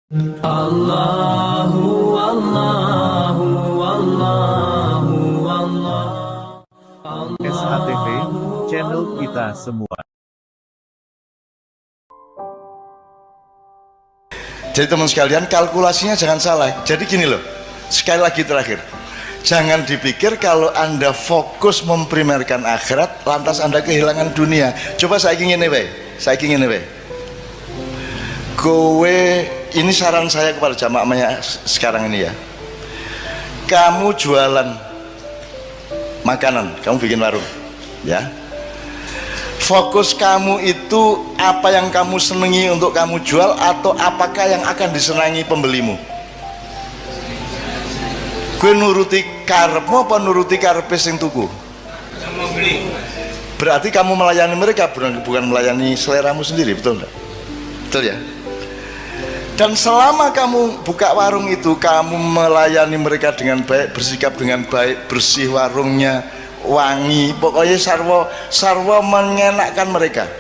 Allahu Allahu Allahu Allah. SATV, channel kita semua. Jadi teman sekalian, kalkulasinya jangan salah. Jadi gini loh, sekali lagi terakhir, jangan dipikir kalau Anda fokus memprimerkan akhirat lantas Anda kehilangan dunia. Coba saya ingin ini, kowe, ini saran saya kepada jamaahnya sekarang ini ya. Kamu jualan makanan, kamu bikin warung ya. Fokus kamu itu apa yang kamu senangi untuk kamu jual, atau apakah yang akan disenangi pembelimu? Gue nuruti karepmu apa nuruti karepe sing tuku? Berarti kamu melayani mereka, bukan melayani seleramu sendiri, betul enggak? Betul ya? Dan selama kamu buka warung itu, kamu melayani mereka dengan baik, bersikap dengan baik, bersih warungnya, wangi, pokoknya sarwa mengenakkan mereka.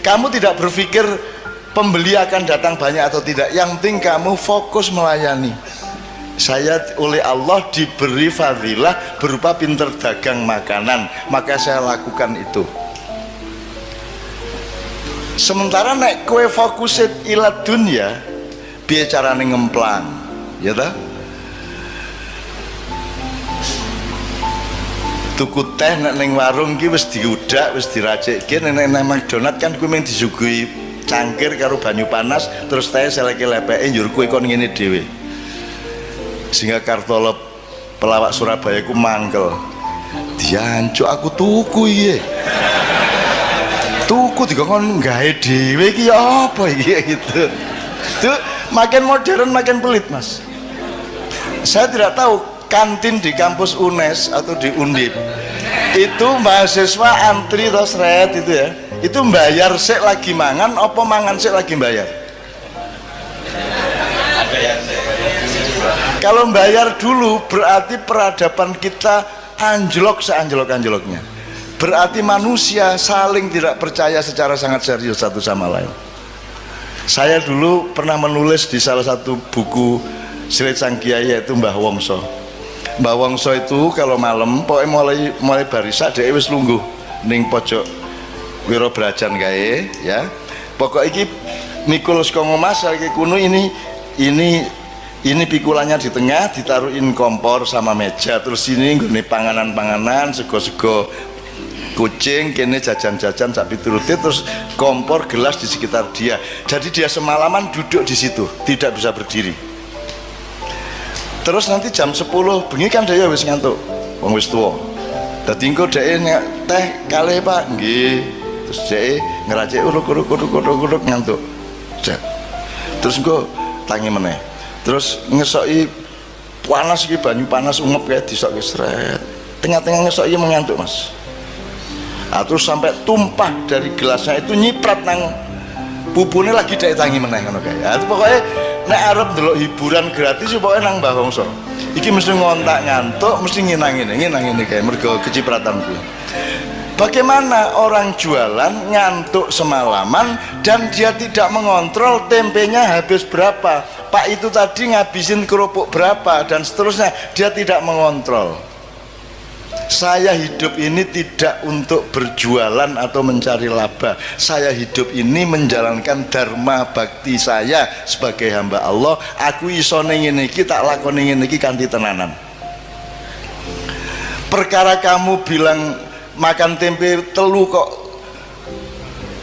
Kamu tidak berpikir pembeli akan datang banyak atau tidak, yang penting kamu fokus melayani. Saya oleh Allah diberi fadilah berupa pinter dagang makanan, maka saya lakukan itu. Sementara nek kowe fokusit ila dunya, piye carane ngemplang, ya ta? Tuku teh nek ning warung ki wis diudak, wis diracikke. Nek nang McDonald kan kuwi mung disuguhi cangkir karo banyu panas, terus teh seleke lepeke njur kuwi kon ngene dhewe. Sehingga Kartolo pelawak Surabaya ku mangkel. Diancuk aku tuku iki. Tuku dikon gawe dhewe iki apa iki gitu. Tuh makin modern makin pelit, Mas. Saya tidak tahu kantin di kampus UNES atau di Undip itu mahasiswa antri terus red itu ya, itu bayar sik lagi mangan apa mangan sik lagi bayar? Kalau bayar dulu berarti peradaban kita anjlok seanjlok-anjloknya, berarti manusia saling tidak percaya secara sangat serius satu sama lain. Saya dulu pernah menulis di salah satu buku Silit Sang Kiai, yaitu Mbah Wongso. Mbah Wongso itu kalau malam pokoknya mulai barisak dia wis lungguh ning pojok Wiro Brajan kae ya. Pokok iki mikul saka Mas iki kuno ini pikulannya di tengah, ditaruhin kompor sama meja, terus ini nggone panganan-panganan, sego-sego kucing, kene jajan-jajan sak pituruti, terus kompor gelas di sekitar dia. Jadi dia semalaman duduk di situ, tidak bisa berdiri. Terus nanti jam 10 bengi kan dia wis ngantuk, wong wis tuwa. Dadi engko dhek teh kalih Pak, nggih. Terus dhek ngeracik uruk-uruk ngantuk. Terus engko tangi meneh. Terus ngesoki panas iki, banyu panas umep kae disoki sret. Tengah-tengah ngesoki mengantuk, Mas. Terus sampai tumpah dari gelasnya itu nyiprat nang pupune lagi dhek tangi meneh ngono kae. Pokoknya nek arep ndelok hiburan gratis pokoke nang Mbah Wongso. Iki mesti ngontak ngantuk, mesti nginang ngene kae mergo kecipratan kuwi. Bagaimana orang jualan ngantuk semalaman dan dia tidak mengontrol tempenya habis berapa, Pak itu tadi ngabisin kerupuk berapa dan seterusnya, dia tidak mengontrol. Saya hidup ini tidak untuk berjualan atau mencari laba. Saya hidup ini menjalankan dharma bakti saya sebagai hamba Allah. Aku iso ning ngene iki, tak lakoni ngene iki kanthi tenanan. Perkara kamu bilang makan tempe telu kok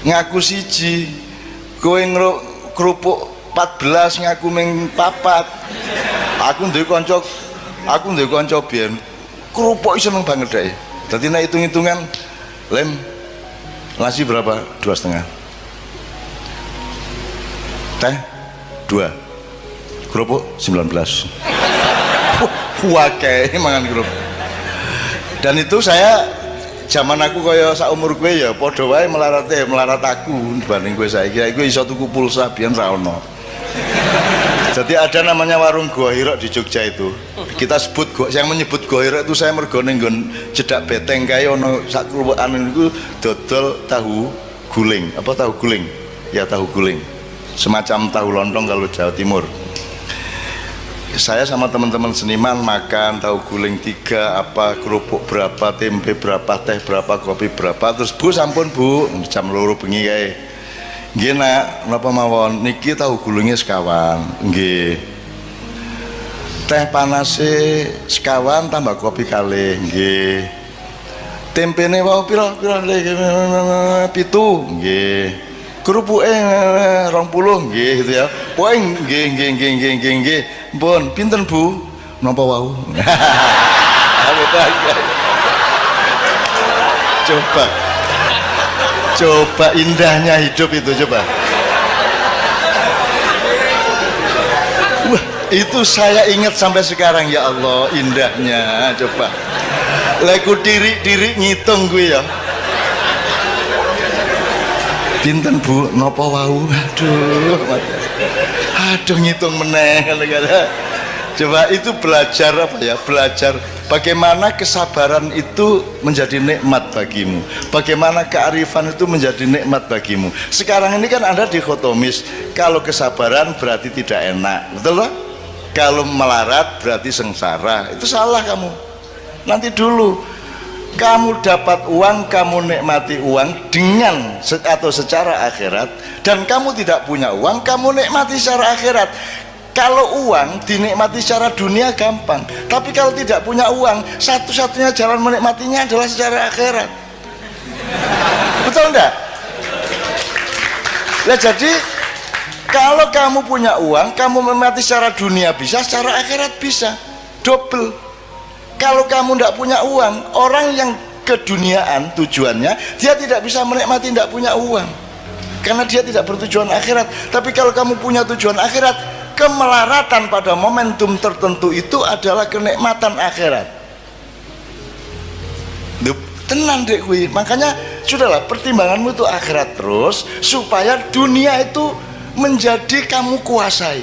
ngaku siji, kowe kerupuk 14 ngaku ming 4. Aku duwe kanca biyen kerupuk seneng banget deh. Jadi nak hitung-hitungan, lem nasi berapa? 2,5. Teh 2. Kerupuk 19. Wakai mangan kerupuk. Dan itu saya zaman aku kaya sak umur gue ya, podo wae melarat aku dibanding gue saya. Kira gue iso tuku pulsa biyen ra ono. Jadi ada namanya warung Gua Hirok di Jogja itu. Kita sebut yang menyebut Gua Hirok itu saya mergo ning nggon cedak beteng kae ono sak kluwekan niku dodol tahu guling. Apa tahu guling? Ya tahu guling. semacam tahu lontong kalau Jawa Timur. Saya sama teman-teman seniman makan tahu guling 3, apa kerupuk berapa, tempe berapa, teh berapa, kopi berapa. Terus bu sampun bu, jam 2 bengi kae. Nggih nak, napa mawon niki tahu gulingnya sekawan. Nggih. Teh panase sekawan tambah kopi kalih. Nggih. Tempene wau pira 7. Nggih. Kerupuke 20 nggih gitu ya. Pokoke nggih. Mpun, pinten Bu? Napa wau? Coba indahnya hidup itu coba. Wah, itu saya ingat sampai sekarang ya Allah, indahnya coba. Leku diri ngitung gue ya. Pinten Bu? Napa wau? Aduh ngitung meneh kadang-kadang. Coba itu belajar apa ya? Belajar bagaimana kesabaran itu menjadi nikmat bagimu. Bagaimana kearifan itu menjadi nikmat bagimu. Sekarang ini kan ada dikotomis. Kalau kesabaran berarti tidak enak, betul loh? Kalau melarat berarti sengsara. Itu salah kamu. Nanti dulu kamu dapat uang, kamu nikmati uang dengan atau secara akhirat, dan kamu tidak punya uang, kamu nikmati secara akhirat. Kalau uang dinikmati secara dunia gampang, tapi kalau tidak punya uang, satu-satunya jalan menikmatinya adalah secara akhirat. Betul enggak? Nah, jadi kalau kamu punya uang, kamu menikmati secara dunia bisa, secara akhirat bisa, double. Kalau kamu tidak punya uang, orang yang keduniaan tujuannya, dia tidak bisa menikmati tidak punya uang, karena dia tidak bertujuan akhirat. Tapi kalau kamu punya tujuan akhirat, kemelaratan pada momentum tertentu itu adalah kenikmatan akhirat. Tenang dek kui. Makanya sudahlah, pertimbanganmu itu akhirat terus, supaya dunia itu menjadi kamu kuasai.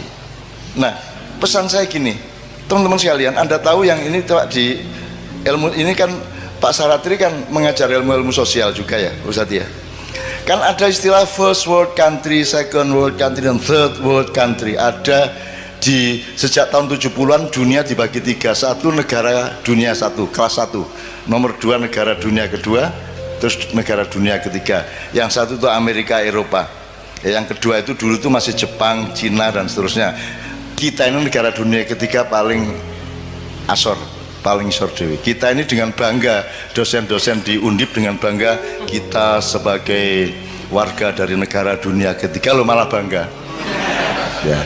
Nah, pesan saya gini, teman-teman sekalian, Anda tahu yang ini di ilmu ini kan Pak Saratri kan mengajar ilmu-ilmu sosial juga ya Ustadz ya. Kan ada istilah first world country, second world country, dan third world country. Ada di sejak tahun 70-an dunia dibagi 3. 1 negara dunia 1, kelas 1. Nomor 2 negara dunia kedua, terus negara dunia ketiga. Yang 1 itu Amerika, Eropa. Yang kedua itu dulu itu masih Jepang, Cina, dan seterusnya. Kita ini negara dunia ketiga paling asor, paling isor dewi. Kita ini dengan bangga, dosen-dosen di Undip dengan bangga, kita sebagai warga dari negara dunia ketiga lo malah bangga ya.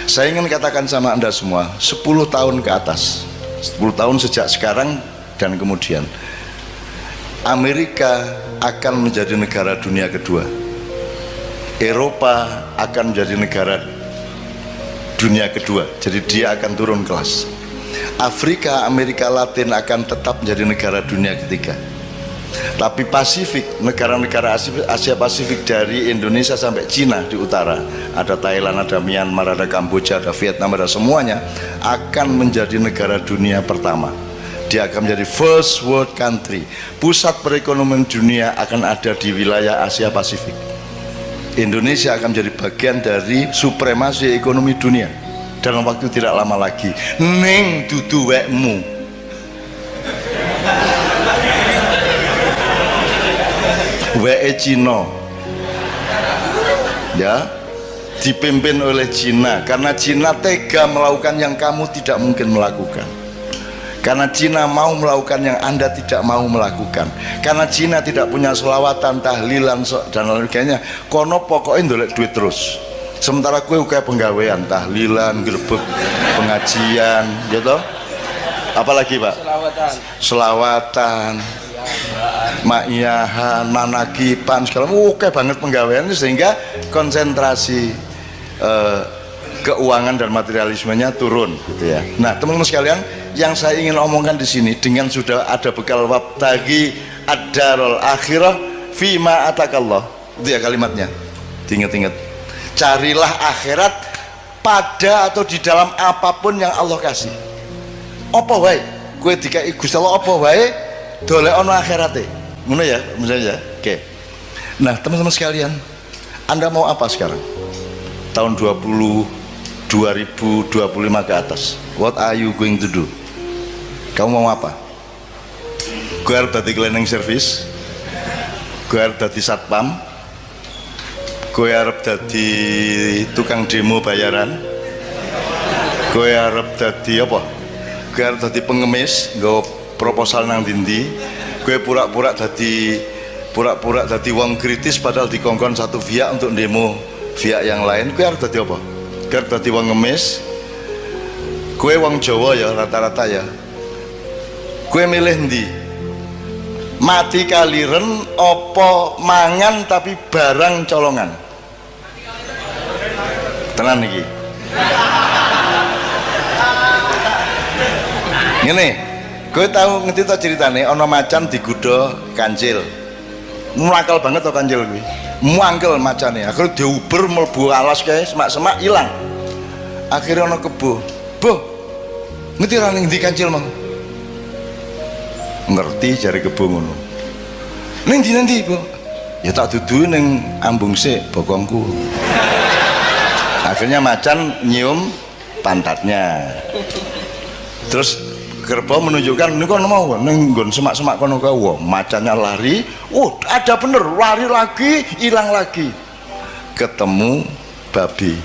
Saya ingin katakan sama Anda semua, 10 tahun ke atas, 10 tahun sejak sekarang dan kemudian, Amerika akan menjadi negara dunia kedua, Eropa akan menjadi negara dunia kedua, jadi dia akan turun kelas. Afrika, Amerika Latin akan tetap menjadi negara dunia ketiga. Tapi Pasifik, negara-negara Asia Pasifik dari Indonesia sampai Cina di utara, ada Thailand, ada Myanmar, ada Kamboja, ada Vietnam, ada semuanya, akan menjadi negara dunia pertama. Dia akan menjadi first world country. Pusat perekonomian dunia akan ada di wilayah Asia Pasifik. Indonesia akan menjadi bagian dari supremasi ekonomi dunia dalam waktu tidak lama lagi. Neng dudu wekmu. Weke Cina ya, dipimpin oleh Cina, karena Cina tega melakukan yang kamu tidak mungkin melakukan, karena Cina mau melakukan yang Anda tidak mau melakukan, karena Cina tidak punya selawatan, tahlilan, dan lain sebagainya. Kono pokoknya ndolek duit terus, sementara kue kayak penggawean, tahlilan, grebek, pengajian gitu. Apalagi Pak? Selawatan, ma'iyahan, manakipan, segala oke banget penggawean, sehingga konsentrasi keuangan dan materialismenya turun gitu ya. Nah teman-teman sekalian, yang saya ingin omongkan di sini, dengan sudah ada bekal wabtagi ad-darul akhirah fima atakallah, itu ya kalimatnya, diingat-ingat, carilah akhirat pada atau di dalam apapun yang Allah kasih. Apa wae kowe dikai Gusti Allah, apa wae dolek ono akhirate, ngono ya misalnya. Oke. Nah teman-teman sekalian, Anda mau apa sekarang? tahun 2025 ke atas. What are you going to do? Kamu mau apa? Gue harus jadi cleaning service, gue harus jadi satpam, gue harus jadi tukang demo bayaran, gue harus jadi apa? Gue harus jadi pengemis, gue proposal nang dindi, gue pura-pura jadi wong kritis padahal dikongkon satu pihak untuk demo pihak yang lain. Gue harus jadi apa? Gue harus jadi wong ngemis. Gue wong Jawa ya rata-rata ya. Gue milih ndi? Mati kaliren opo mangan tapi barang colongan. Tenan iki. Ngene, gue tahu ngerti to ceritane ana macan digodha kancil. Muangkel banget to kancil kuwi. Muangkel macane. Akhire diuber mlebu alas kae semak-semak ilang. Akhirnya ana kebo. "Boh, ngerti ra ning ndi kancil mang?" Ngerti jare kebo ngono. "Ning ndi nanti, Bu?" "Ya tak dudu ning ambung sik bokongku." Akhirnya macan nyium pantatnya. Terus kerbau menunjukkan ini kono mau ning nggon semak-semak kono kae. Wah, macannya lari. Oh, ada bener, lari lagi, hilang lagi. Ketemu babi.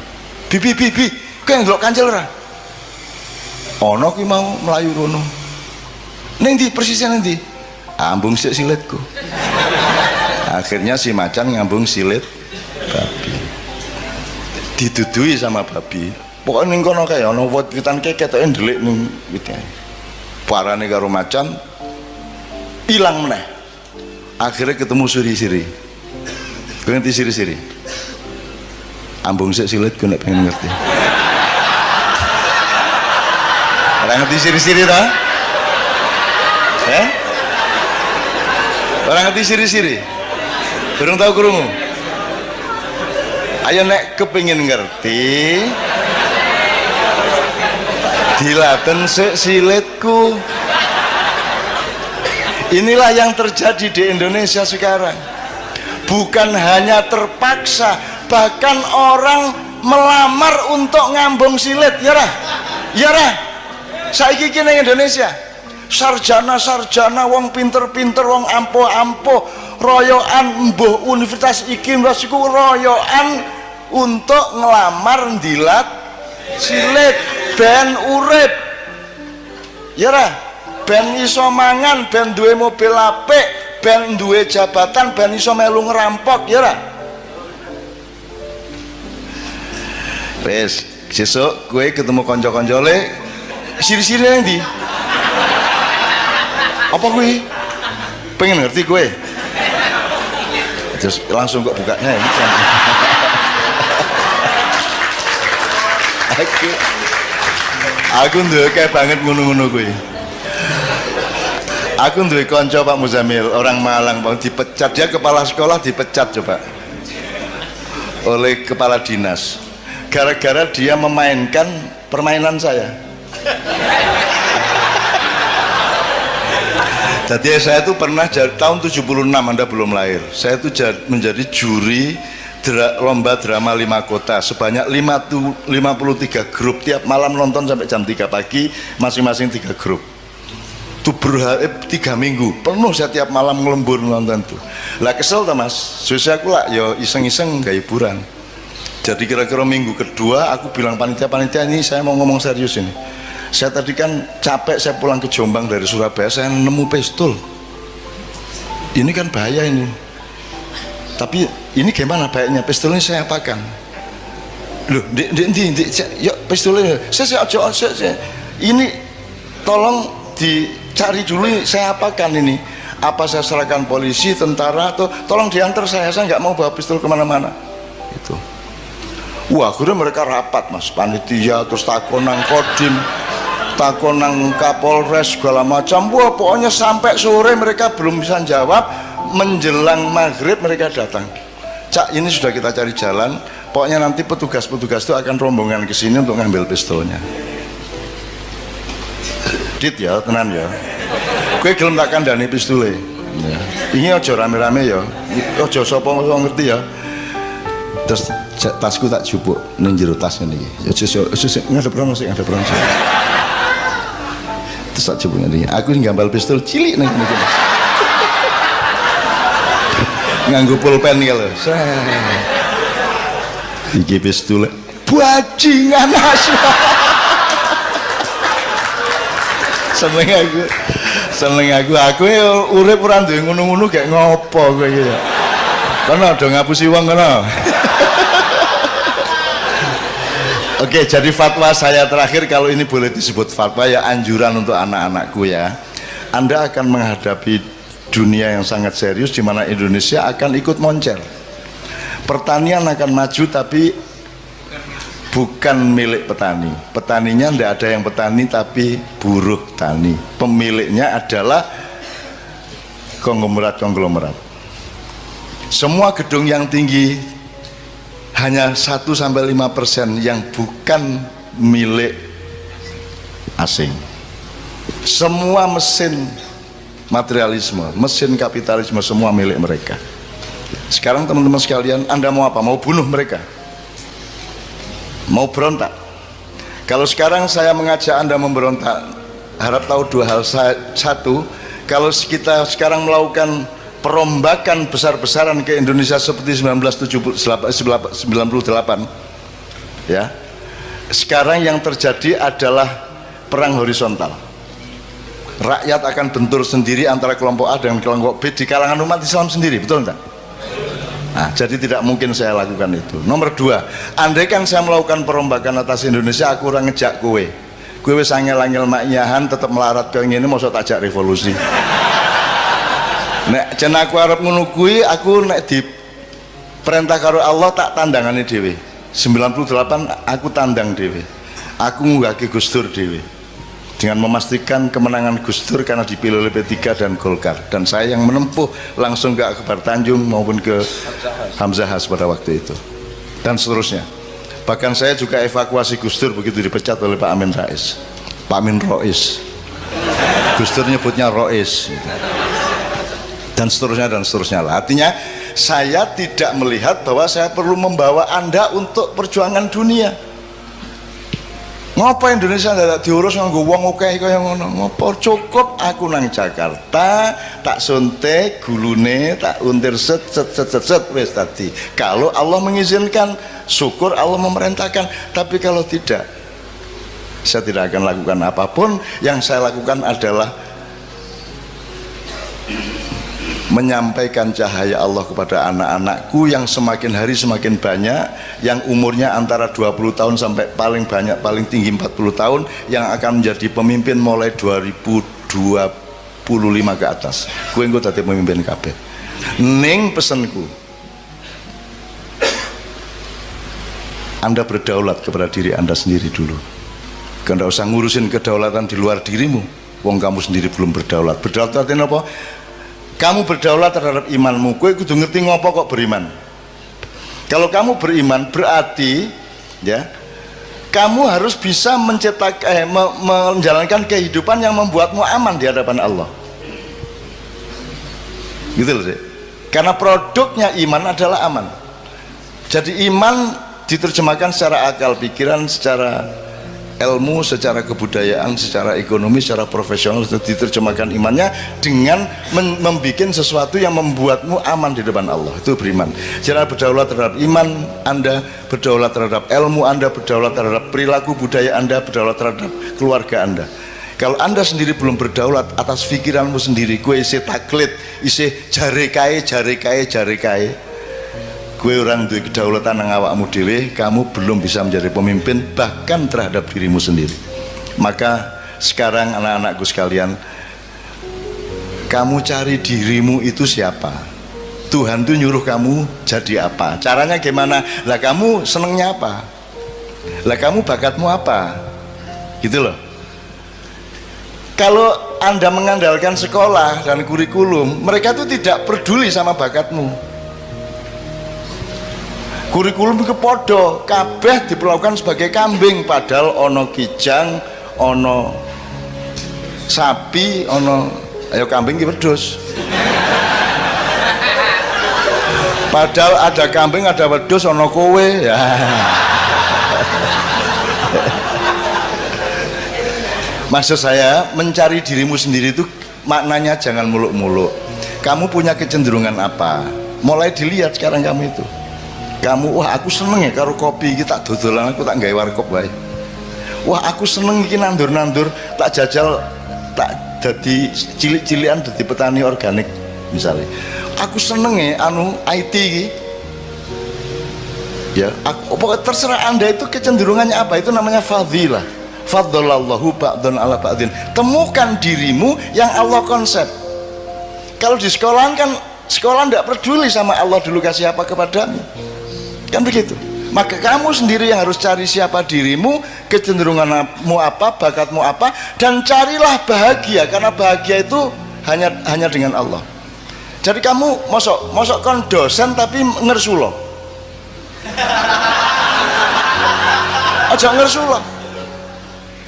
Bibi, kowe ndelok kancil ora? Ana ki mau mlayu rono. Ning ndi persisnya ning ndi? Ambung sik silitku. Akhirnya si macan ngambung silit babi. Didudui sama babi. Pokoknya ning kono kae ana wit-witan ketoke ndelik ning wite. Parane karo macan ilang meneh. Akhirnya ketemu siri-siri. Kowe ngerti siri-siri? Ambung sik silitku nek pengen ngerti. Ora ngerti siri-siri ta? Orang ngerti siri-siri? Belum tahu krungu? Ayo nek kepingin ngerti, dilaten sik silitku. Inilah yang terjadi di Indonesia sekarang. Bukan hanya terpaksa, bahkan orang melamar untuk ngambung silit. Ya ra? Ya ra? Saiki ki ning Indonesia sarjana wong pinter-pinter wong ampuh-ampuh royoan mbuh universitas iki universitas iku royoan untuk ngelamar ndilat silit ben urip. Ya ra? Ben iso mangan, ben duwe mobil apik, ben duwe jabatan, ben iso melu ngerampok. Ya ra? Wes, sesuk kowe ketemu kanca-kancane siri-siri nang ndi? Apa kuwi? Pengen ngerti kowe? Terus langsung kok bukanya ini. Aku nduwe kayak banget ngono-ngono kuwi. Aku nduwe kanca Pak Muzamil, orang Malang, Bang, dipecat. Dia kepala sekolah dipecat coba oleh kepala dinas gara-gara dia memainkan permainan saya. Jadi saya tuh pernah tahun 76, Anda belum lahir. Saya tuh menjadi juri lomba drama 5 kota sebanyak 53 grup, tiap malam nonton sampai jam 3 pagi, masing-masing 3 grup. Itu 3 minggu penuh saya tiap malam ngelembur nonton tuh. Lah kesel ta Mas, susah aku lah ya iseng-iseng gak hiburan. Jadi kira-kira minggu kedua aku bilang panitia ini saya mau ngomong serius ini. Saya tadi kan capek, saya pulang ke Jombang dari Surabaya, saya nemu pistol. Ini kan bahaya ini. Tapi ini gimana baiknya? Pistol ini saya apakan? Loh, yuk pistolnya. Saya ini tolong dicari dulu, saya apakan ini? Apa saya serahkan polisi, tentara, atau tolong diantar saya nggak mau bawa pistol kemana-mana. Itu. Wah, akhirnya mereka rapat Mas, panitia, terus takonang kodim, takonang Kapolres segala macam. Wah, pokoknya sampai sore mereka belum bisa jawab. Menjelang maghrib mereka datang. Cak, ini sudah kita cari jalan. Pokoknya nanti petugas-petugas itu akan rombongan ke sini untuk ngambil pistolnya. Dit ya, tenan ya. Kowe gelem tak kandhani pistole. Ya. Ini aja rame-rame ya. Aja sapa ngerti ya. Terus tasku tak jupuk ning jero tas ngene iki. Ngadep rono sik, ngadep rono sik. Terus tak jupuk ngene iki. Aku nggambar pistol cilik ning ngene iki. Nganggo pulpen iki lho. Iki pistol bajingan asu. Seneng aku urip ora duwe ngono-ngono gak ngopo kowe iki ya. Kono do ngapusi wong kono. Oke, jadi fatwa saya terakhir, kalau ini boleh disebut fatwa ya, anjuran untuk anak-anakku ya. Anda akan menghadapi dunia yang sangat serius di mana Indonesia akan ikut moncer. Pertanian akan maju tapi bukan milik petani. Petaninya tidak ada yang petani tapi buruh tani. Pemiliknya adalah konglomerat. Semua gedung yang tinggi hanya 1-5% yang bukan milik asing. Semua mesin materialisme, mesin kapitalisme semua milik mereka. Sekarang teman-teman sekalian, Anda mau apa? Mau bunuh mereka? Mau berontak? Kalau sekarang saya mengajak Anda memberontak, harap tahu dua hal. Satu, kalau kita sekarang melakukan perombakan besar-besaran ke Indonesia seperti 1998 ya, sekarang yang terjadi adalah perang horizontal. Rakyat akan bentur sendiri antara kelompok A dengan kelompok B di kalangan umat Islam sendiri, betul enggak? Nah, jadi tidak mungkin saya lakukan itu. Nomor dua, andaikan saya melakukan perombakan atas Indonesia, aku orang ngejak kowe wis angel-angel maknyahan tetap melarat ke ngene, mosok tajak revolusi. Nek jen aku arep ngono kuwi, aku nek di perintah karo Allah tak tandangane dhewe. 98 aku tandang dhewe. Aku ngunggahke Gus Dur dhewe. Dengan memastikan kemenangan Gus Dur karena dipilih oleh P3 dan Golkar, dan saya yang menempuh langsung ke Akbar Tanjung maupun ke Hamzahas pada waktu itu, dan seterusnya. Bahkan saya juga evakuasi Gus Dur begitu dipecat oleh Pak Amin Rais, Pak Amin Rois, Gus Dur nyebutnya Rois, dan seterusnya lah. Artinya saya tidak melihat bahwa saya perlu membawa Anda untuk perjuangan dunia. Ngapa Indonesia tidak diurus nganggo wong akeh kaya ngono? Ngopo cukup aku nang Jakarta, tak suntik gulune, tak untir set wis tadi. Kalau Allah mengizinkan, syukur Allah memerintahkan. Tapi kalau tidak, saya tidak akan lakukan apapun. Yang saya lakukan adalah menyampaikan cahaya Allah kepada anak-anakku yang semakin hari semakin banyak, yang umurnya antara 20 tahun sampai paling banyak, paling tinggi 40 tahun, yang akan menjadi pemimpin mulai 2025 ke atas. Gue engko dadi pemimpin kabeh. Ning pesenku, Anda berdaulat kepada diri Anda sendiri dulu. Anda usah ngurusin kedaulatan di luar dirimu. Wong kamu sendiri belum berdaulat. Berdaulat artinya apa? Kamu berdaulat terhadap imanmu. Kowe kudu ngerti ngopo kok beriman. Kalau kamu beriman berarti ya, kamu harus bisa menjalankan kehidupan yang membuatmu aman di hadapan Allah. Gitu loh sih. Karena produknya iman adalah aman. Jadi iman diterjemahkan secara akal pikiran, secara ilmu, secara kebudayaan, secara ekonomi, secara profesional, diterjemahkan imannya dengan membuat sesuatu yang membuatmu aman di depan Allah. Itu beriman. Jadi berdaulat terhadap iman Anda, berdaulat terhadap ilmu Anda, berdaulat terhadap perilaku budaya Anda, berdaulat terhadap keluarga Anda. Kalau Anda sendiri belum berdaulat atas pikiranmu sendiri, gue isi taklid, isi jare kae, gue orang duwe kedaulatan nang awakmu dhewe, kamu belum bisa menjadi pemimpin bahkan terhadap dirimu sendiri. Maka sekarang anak-anakku sekalian, kamu cari dirimu itu siapa. Tuhan tuh nyuruh kamu jadi apa, caranya gimana, lah kamu senengnya apa, lah kamu bakatmu apa, gitu loh. Kalau Anda mengandalkan sekolah dan kurikulum, mereka tuh tidak peduli sama bakatmu. Kurikulum itu podo, kabeh diperlakukan sebagai kambing, padahal ono kijang, ono sapi, ono ayo kambing ki wedhus. Padahal ada kambing, ada wedhus, ono kowe ya. Maksud saya, mencari dirimu sendiri itu maknanya jangan muluk-muluk. Kamu punya kecenderungan apa? Mulai dilihat sekarang kamu itu. Kamu, wah aku seneng ya karo kopi iki tak dodolan, aku tak gawe warkop wae. Wah aku seneng iki nandur-nandur, tak jajal, tak jadi cilik-cilikan jadi petani organik misalnya. Aku seneng ya anu IT iki. Ya, pokoknya terserah Anda itu kecenderungannya apa, itu namanya fadilah. Faddalallahu ba'dun ala ba'din. Temukan dirimu yang Allah konsep. Kalau di sekolah kan sekolah tidak peduli sama Allah dulu kasih apa kepadamu, kan begitu. Maka kamu sendiri yang harus cari siapa dirimu, kecenderunganmu apa, bakatmu apa, dan carilah bahagia, karena bahagia itu hanya dengan Allah. Jadi kamu mosok kon dosen tapi ngersulo. Aja ngersulo.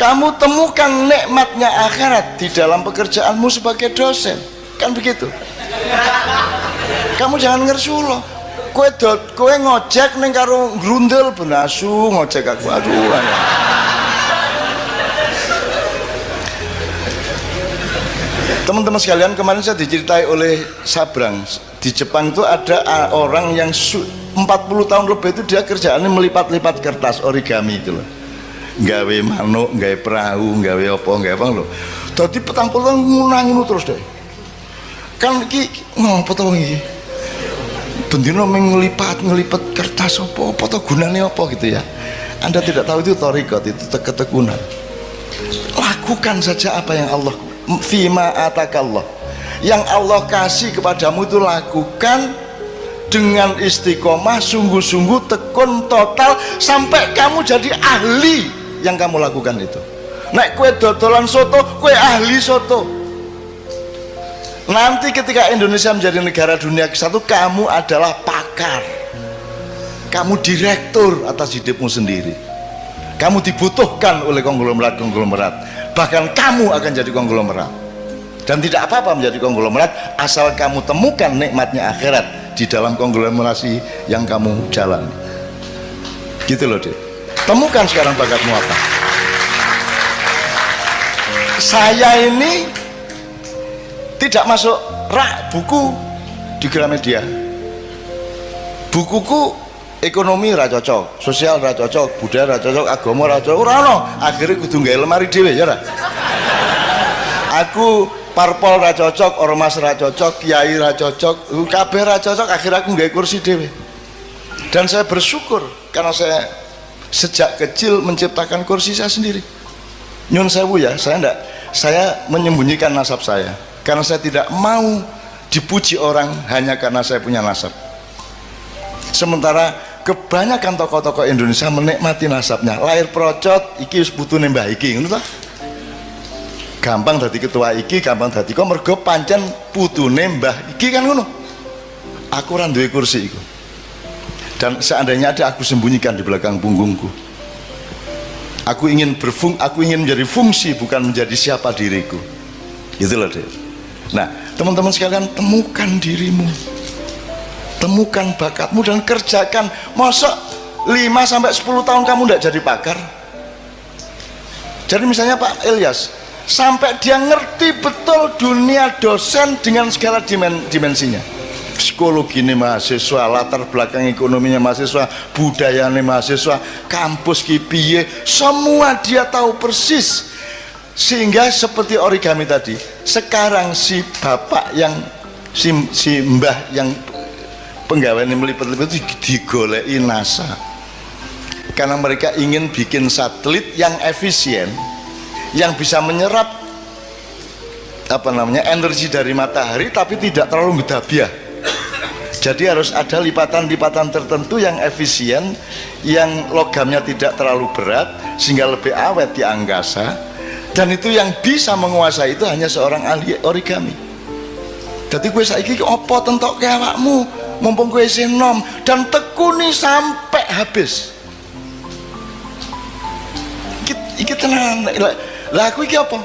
Kamu temukan nikmatnya akhirat di dalam pekerjaanmu sebagai dosen, kan begitu. Kamu jangan ngersulo. Kowe ngojek ning karo grundel benasu ngojek aku, aduh. Teman-teman sekalian, kemarin saya diceritai oleh Sabrang, di Jepang itu ada orang yang 40 tahun lebih itu dia kerjaannya melipat-lipat kertas origami itu loh. Gawe manuk, gawe perahu, gawe apa lho. Dadi petang ngono terus deh. Kan iki ngopo to iki? Bendino nglipat kertas apa to gunane apa gitu ya. Anda tidak tahu itu thariqat, itu ketekunan. Lakukan saja apa yang Allah fima atakallah. Yang Allah kasih kepadamu itu lakukan dengan istiqomah, sungguh-sungguh, tekun total sampai kamu jadi ahli yang kamu lakukan itu. Nek kue dodolan soto, kue ahli soto. Nanti ketika Indonesia menjadi negara dunia ke-1, kamu adalah pakar. Kamu direktur atas hidupmu sendiri. Kamu dibutuhkan oleh konglomerat. Bahkan kamu akan jadi konglomerat. Dan tidak apa-apa menjadi konglomerat asal kamu temukan nikmatnya akhirat di dalam konglomerasi yang kamu jalani. Gitu loh, Dek. Temukan sekarang bakatmu apa. Saya ini tidak masuk rak buku di Gramedia. Bukuku ekonomi ra cocok, sosial ra cocok, budaya ra cocok, agama ra cocok, ora ono. Akhire kudu gawe lemari dhewe ya ora. Aku parpol ra cocok, ormas ra cocok, kiai ra cocok, kabeh ra cocok, akhirnya aku gawe kursi dhewe. Dan saya bersyukur karena saya sejak kecil menciptakan kursi saya sendiri. Nyun sewu ya, saya menyembunyikan nasab saya karena saya tidak mau dipuji orang hanya karena saya punya nasab. Sementara kebanyakan tokoh-tokoh Indonesia menikmati nasabnya. Lahir procot, iki wis putune mbah iki, ngono ta? Gampang dadi ketua iki, gampang dadi kok mergo pancen putune mbah iki kan ngono. Aku ora duwe kursi iku. Dan seandainya ada, aku sembunyikan di belakang punggungku. Aku ingin menjadi fungsi, bukan menjadi siapa diriku. Gitu loh, Dek. Nah, teman-teman sekalian, temukan dirimu, temukan bakatmu dan kerjakan. Masa 5-10 tahun kamu tidak jadi pakar? Jadi misalnya Pak Ilyas, sampai dia ngerti betul dunia dosen dengan segala dimensinya. Psikologi ini mahasiswa, latar belakang ekonominya mahasiswa, budayanya mahasiswa, kampus kipiye, semua dia tahu persis. Sehingga seperti origami tadi, sekarang si bapak yang si mbah yang penggawean melipat-lipat itu digoleki NASA, karena mereka ingin bikin satelit yang efisien, yang bisa menyerap energi dari matahari tapi tidak terlalu gedabiah. Jadi harus ada lipatan-lipatan tertentu yang efisien, yang logamnya tidak terlalu berat sehingga lebih awet di angkasa. Dan itu yang bisa menguasai itu hanya seorang ahli origami. Jadi gue saiki opo tentok ke awakmu, mumpung gue isih nom, dan tekuni sampai habis. Iki tenan. Lah aku iki apa?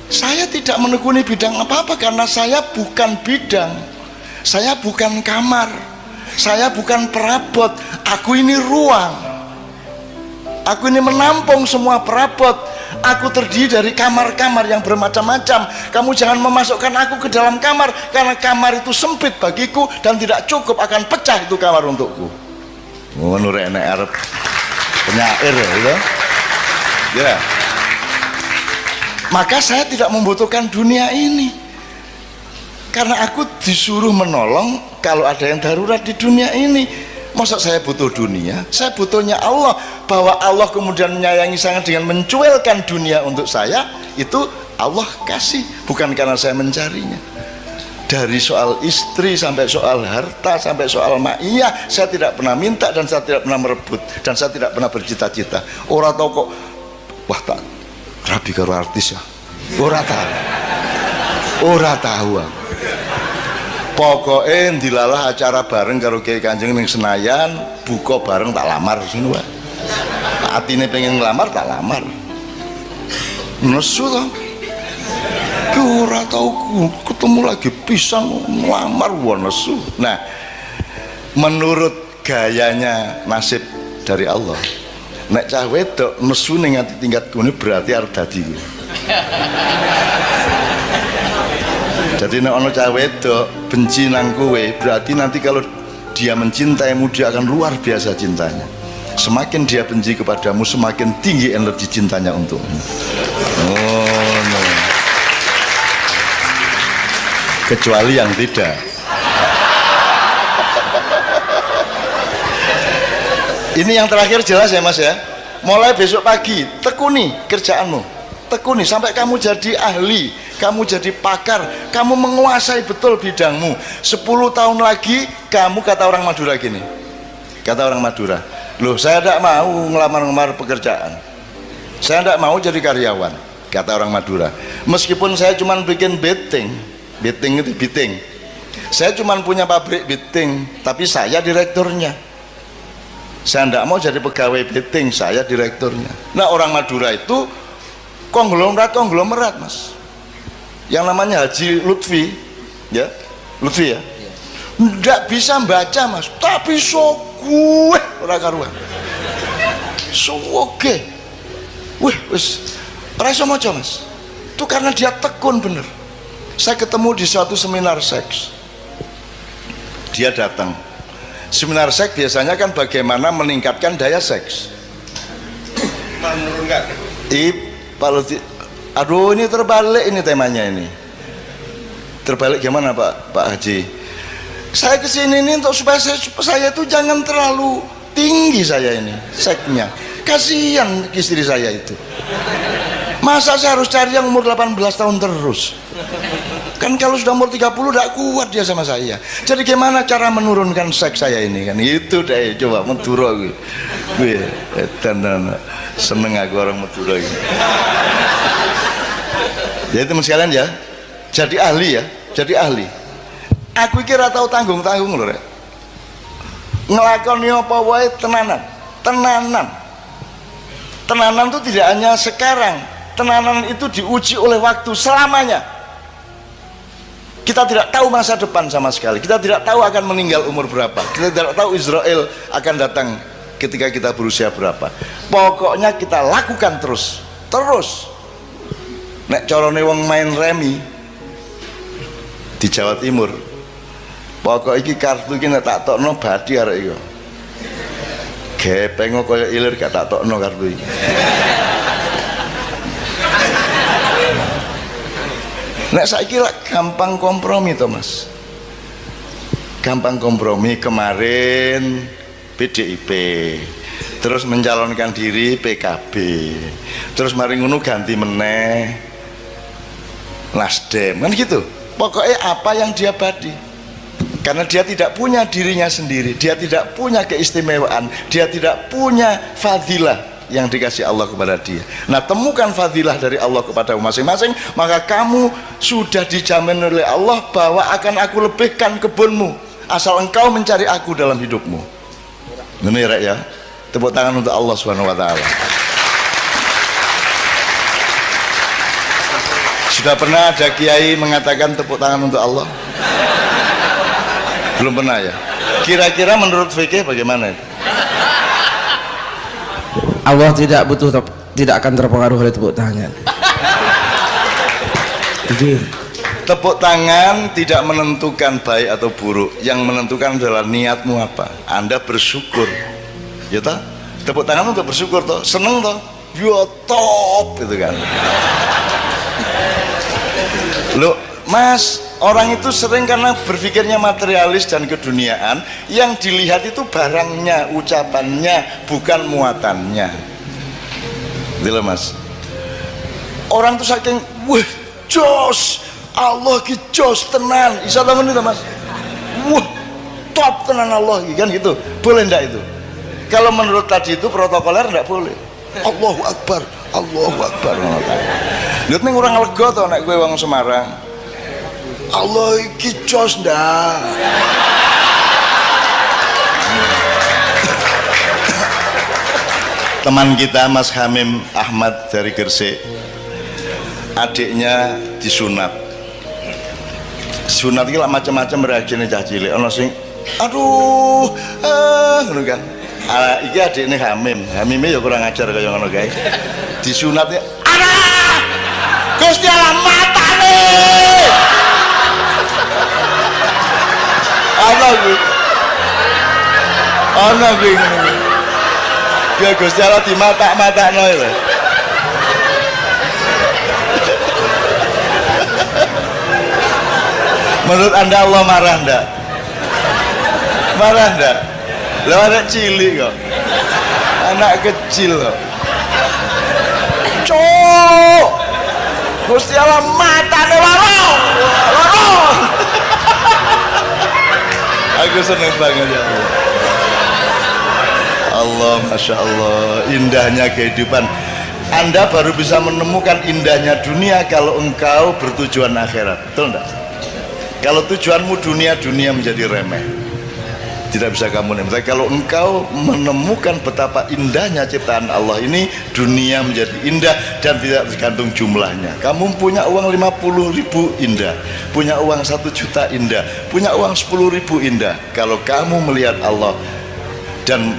Saya tidak menekuni bidang apa-apa karena saya bukan bidang. Saya bukan kamar, Saya bukan perabot, aku ini ruang. Aku ini menampung semua perabot. Aku terdiri dari kamar-kamar yang bermacam-macam. Kamu jangan memasukkan aku ke dalam kamar, karena kamar itu sempit bagiku dan tidak cukup, akan pecah itu kamar untukku. Ngono rek nek arep penyair ya. Ya. Maka saya tidak membutuhkan dunia ini. Karena aku disuruh menolong kalau ada yang darurat di dunia ini. Masa saya butuh dunia? Saya butuhnya Allah. Bahwa Allah kemudian menyayangi saya dengan mencuelkan dunia untuk saya, itu Allah kasih, bukan karena saya mencarinya. Dari soal istri sampai soal harta sampai soal ma'iyah, saya tidak pernah minta dan saya tidak pernah merebut dan saya tidak pernah bercita-cita. Orang tahu kok, wah tak rabi karo artis ya. Orang tahu. Pokoknya dilalah acara bareng karo Kiai Kanjeng ning Senayan, buka bareng tak lamar sini wae. Atine pengen ngelamar tak lamar. Nesu to. Ki ora tau ketemu lagi pisan ngelamar wae nesu. Nah, menurut gayanya nasib dari Allah, nek cah wedok nesu ning ati tingkat kene berarti arep dadi. Jadi nek ana cah wedok benci nang kowe, berarti nanti kalau dia mencintaimu dia akan luar biasa cintanya. Semakin dia benci kepadamu, semakin tinggi energi cintanya untukmu. Oh no. Kecuali yang tidak. Ini yang terakhir jelas ya Mas ya. Mulai besok pagi tekuni kerjaanmu, tekuni sampai kamu jadi ahli, kamu jadi pakar, kamu menguasai betul bidangmu. 10 tahun lagi kamu, kata orang Madura gini, kata orang Madura, loh saya tidak mau ngelamar-ngelamar pekerjaan, saya tidak mau jadi karyawan, kata orang Madura. Meskipun saya cuma bikin beting itu beting, saya cuma punya pabrik beting, tapi saya direkturnya. Saya tidak mau jadi pegawai beting, saya direkturnya. Nah orang Madura itu konglomerat Mas, yang namanya Haji Lutfi ya, Lutfi ya, tidak bisa baca Mas, tapi gue ora karuan, oke, wis ora iso maca Mas. Itu karena dia tekun bener. Saya ketemu di suatu seminar seks, dia datang. Seminar seks biasanya kan bagaimana meningkatkan daya seks, menurunkan. Aduh ini terbalik ini temanya ini. Terbalik gimana Pak Haji? Saya kesini ini untuk supaya saya itu jangan terlalu tinggi saya ini seksnya. Kasihan istri saya itu. Masa saya harus cari yang umur 18 tahun terus? Kan kalau sudah umur 30 tidak kuat dia sama saya. Jadi gimana cara menurunkan seks saya ini kan? Itu deh, coba Madura gue. Dan seneng aku orang Madura gitu. Ya teman sekalian ya, jadi ahli ya, jadi ahli. Aku kira tahu tanggung-tanggung loh, ngelakoni apa wae tenanan itu tidak hanya sekarang, tenanan itu diuji oleh waktu selamanya. Kita tidak tahu masa depan sama sekali, kita tidak tahu akan meninggal umur berapa, kita tidak tahu Israel akan datang ketika kita berusia berapa. Pokoknya kita lakukan terus. Nek corone wong main remi di Jawa Timur, pokok iki kartu iki nek tak tokno badi arek iki. Gepeng kaya ilir gak tak tokno kartu iki. Nek saiki gampang kompromi to Mas. Gampang kompromi. Kemarin PDIP, terus mencalonkan diri PKB, terus mari ngono ganti meneh Nasdem, kan gitu. Pokoknya apa yang dia badi, karena dia tidak punya dirinya sendiri, dia tidak punya keistimewaan, dia tidak punya fadilah yang dikasih Allah kepada dia. Nah temukan fadilah dari Allah kepada masing-masing, maka kamu sudah dijamin oleh Allah bahwa akan aku lebihkan kebunmu asal engkau mencari aku dalam hidupmu. Ini ya, tepuk tangan untuk Allah Subhanahu wa Ta'ala. Sudah pernah ada kiai mengatakan tepuk tangan untuk Allah? Belum pernah ya? Kira-kira menurut fikih bagaimana? Allah tidak akan terpengaruh oleh tepuk tangan. Tepuk tangan tidak menentukan baik atau buruk. Yang menentukan adalah niatmu apa. Anda bersyukur, ya toh? Tepuk tangan untuk bersyukur toh, seneng toh, ya top gitu kan. Loh, Mas, orang itu sering karena berpikirnya materialis dan keduniaan, yang dilihat itu barangnya, ucapannya, bukan muatannya. Gitu loh, Mas. Orang tuh saking, wah, jos, Allah ki jos tenan. Isa tahu itu, Mas. Wah, top tenan Allah kan gitu. Boleh ndak itu? Kalau menurut tadi itu protokoler ndak boleh. Allahu Akbar, Allahu Akbar. Lihat nih orang lega tau nek gue wong Semarang. Allah iki jos ndak. Teman kita Mas Hamim Ahmad dari Gresik, adiknya disunat. Sunat iki lah macam-macam reaksinya cah cilik. Ono sing aduh, ngono kan. Iki adiknya Hamimnya ya kurang ajar kaya ngono kae. Disunatnya, "Anak! Gusti Allah matane!" Ana kuwi. Ana kuwi. Ya Gusti Allah di mata-matakno lho. Menurut Anda Allah marah ndak? Marah ndak? Lah anak cilik kok. Anak kecil kok. Cuk. Gusti Allah matane warong. Warong. Aku seneng banget ya Allah. Allah, Masya Allah, indahnya kehidupan. Anda baru bisa menemukan indahnya dunia kalau engkau bertujuan akhirat, betul enggak? Kalau tujuanmu dunia menjadi remeh, tidak bisa kamu nikmati. Kalau engkau menemukan betapa indahnya ciptaan Allah ini, dunia menjadi indah dan tidak tergantung jumlahnya. Kamu punya uang 50.000 indah, punya uang 1 juta indah, punya uang 10.000 indah. Kalau kamu melihat Allah dan